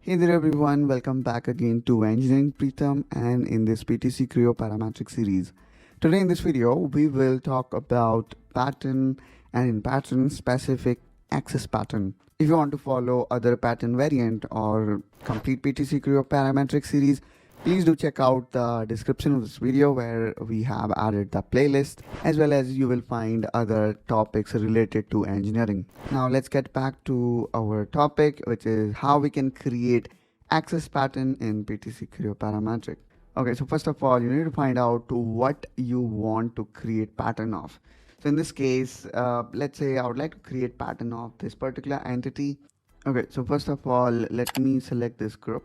Hey there everyone, welcome back again to Engineering Pritam and in this PTC Creo Parametric series. Today in this video, we will talk about pattern and in pattern specific axis pattern. If you want to follow other pattern variant or complete PTC Creo Parametric series, please do check out the description of this video where we have added the playlist as well as you will find other topics related to engineering. Now let's get back to our topic, which is how we can create axis pattern in PTC Creo Parametric. Okay, so first of all, you need to find out to what you want to create pattern of. So in this case, let's say I would like to create pattern of this particular entity. Okay, so first of all, let me select this group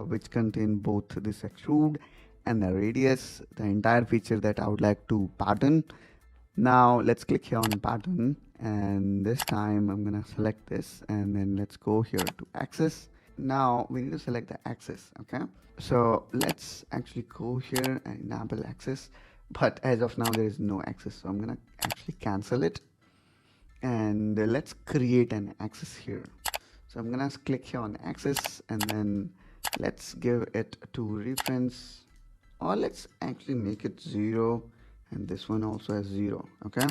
which contain both this extrude and the radius, the entire feature that I would like to pattern. Now let's click here on pattern, and this time I'm gonna select this, and then let's go here to axis. Now we need to select the axis. Okay, so let's actually go here and enable axis, but as of now there is no axis, so I'm gonna actually cancel it, and let's create an axis here. So I'm gonna click here on axis, and then let's give it to reference, or let's actually make it 0 and this one also as 0. Okay,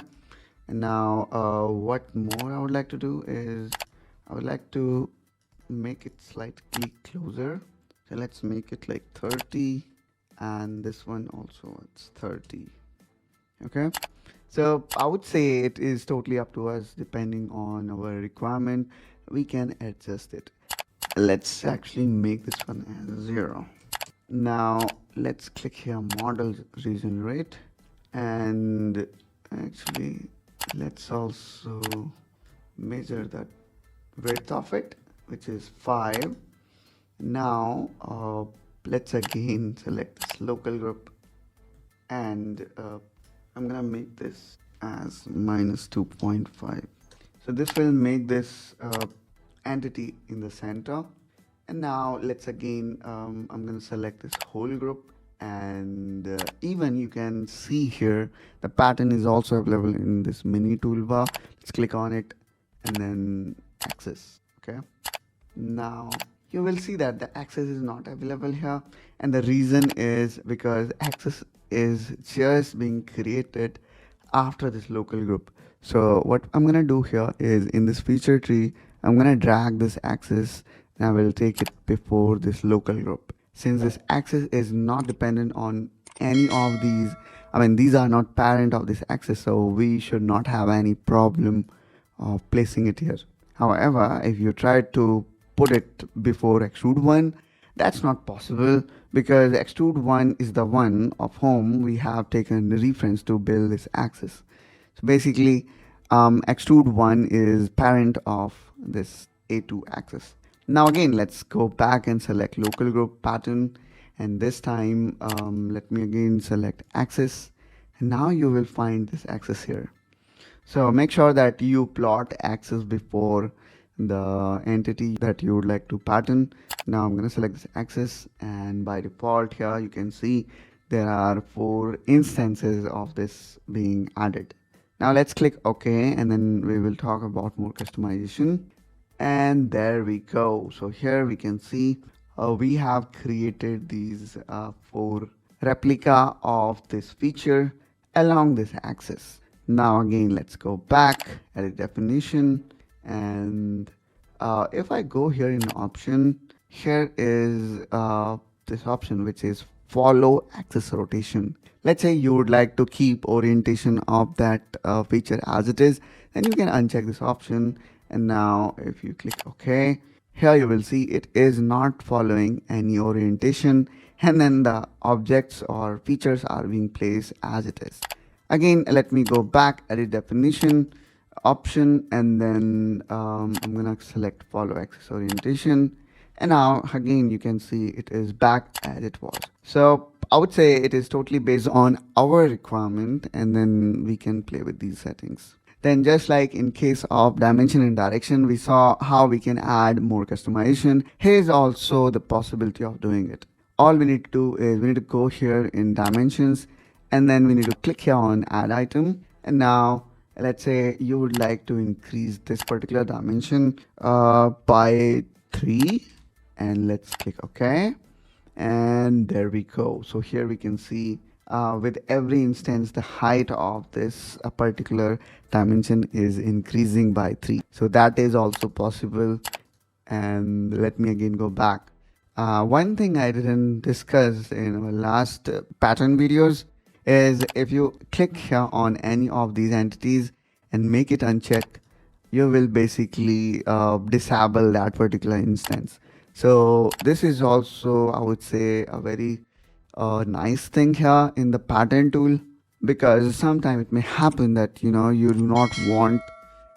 and now what more I would like to do is I would like to make it slightly closer. So let's make it like 30, and this one also it's 30. Okay, so I would say it is totally up to us. Depending on our requirement, we can adjust it. Let's actually make this one as 0. Now let's click here model regenerate, and actually let's also measure the width of it, which is 5. Now let's again select this local group, and I'm gonna make this as -2.5. So this will make this entity in the center. And now let's again I'm gonna select this whole group, and even you can see here the pattern is also available in this mini toolbar. Let's click on it and then axis. Okay, now you will see that the axis is not available here, and the reason is because axis is just being created after this local group. So what I'm gonna do here is in this feature tree, I'm gonna drag this axis and I will take it before this local group. Since this axis is not dependent on any of these, I mean these are not parent of this axis, so we should not have any problem of placing it here. However, if you try to put it before extrude 1, that's not possible because extrude 1 is the one of whom we have taken reference to build this axis. So basically extrude 1 is parent of this A2 axis. Now again, let's go back and select local group pattern, and this time let me again select axis, and now you will find this axis here. So make sure that you plot axis before the entity that you would like to pattern. Now I'm going to select this axis, and by default here you can see there are 4 instances of this being added. Now let's click OK, and then we will talk about more customization. And there we go. So here we can see we have created these 4 replica of this feature along this axis. Now again, let's go back, edit definition, and if I go here in option, here is this option which is follow axis rotation. Let's say you would like to keep orientation of that feature as it is, then you can uncheck this option. And now if you click OK, here you will see it is not following any orientation, and then the objects or features are being placed as it is. Again, let me go back, edit definition, option, and then I'm gonna select follow axis orientation, and now again you can see it is back as it was. So I would say it is totally based on our requirement, and then we can play with these settings. Then just like in case of dimension and direction, we saw how we can add more customization. Here's also the possibility of doing it. All we need to do is we need to go here in dimensions, and then we need to click here on add item. And now let's say you would like to increase this particular dimension by 3, and let's click OK. And there we go. So here we can see with every instance the height of this particular dimension is increasing by 3. So that is also possible. And let me again go back. One thing I didn't discuss in our last pattern videos is if you click here on any of these entities and make it unchecked, you will basically disable that particular instance. So this is also, I would say, a very nice thing here in the pattern tool, because sometimes it may happen that you do not want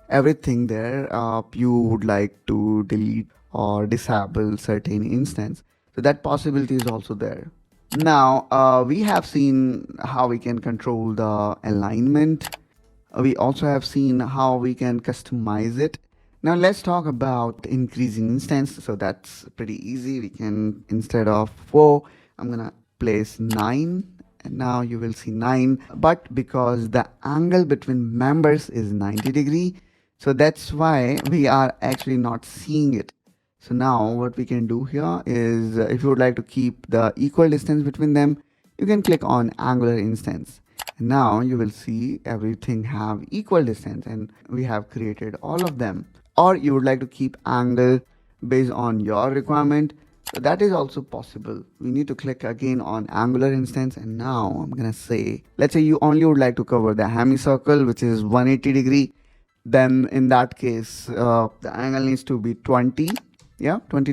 everything there. You would like to delete or disable certain instance, so that possibility is also there. Now we have seen how we can control the alignment. We also have seen how we can customize it. Now let's talk about increasing instance. So that's pretty easy. We can, instead of 4, I'm gonna place 9, and now you will see 9. But because the angle between members is 90°, so that's why we are actually not seeing it. So now what we can do here is, if you would like to keep the equal distance between them, you can click on angular instance. And now you will see everything have equal distance, and we have created all of them. Or you would like to keep angle based on your requirement, so that is also possible. We need to click again on angular instance, and now I'm gonna say, let's say you only would like to cover the semicircle, which is 180°. Then in that case the angle needs to be 20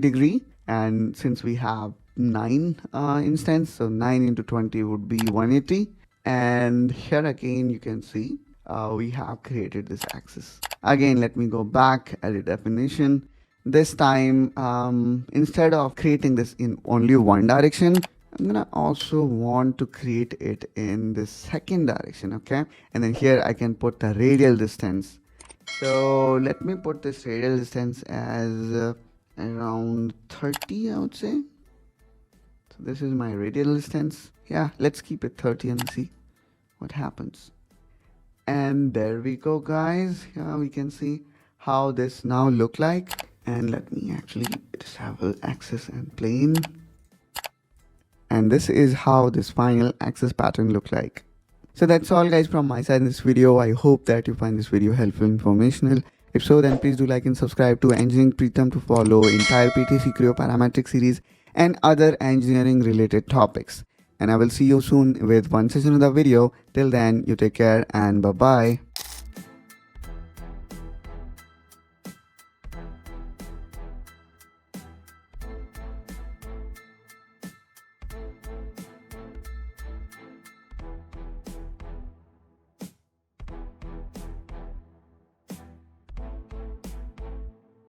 degree. And since we have 9 instance, so 9 into 20 would be 180. And here again you can see we have created this axis. Again, let me go back, edit definition. This time instead of creating this in only one direction, I'm gonna also want to create it in the second direction. Okay, and then here I can put the radial distance. So let me put this radial distance as around 30, I would say. So this is my radial distance. Yeah, let's keep it 30 and see what happens. And there we go, guys. Here we can see how this now look like. And let me actually disable axis and plane. And this is how this final axis pattern look like. So that's all, guys, from my side in this video. I hope that you find this video helpful, informational. If so, then please do like and subscribe to Engineering Pritam to follow entire PTC Creo Parametric series and other engineering related topics. And I will see you soon with one session of the video. Till then, you take care and bye-bye.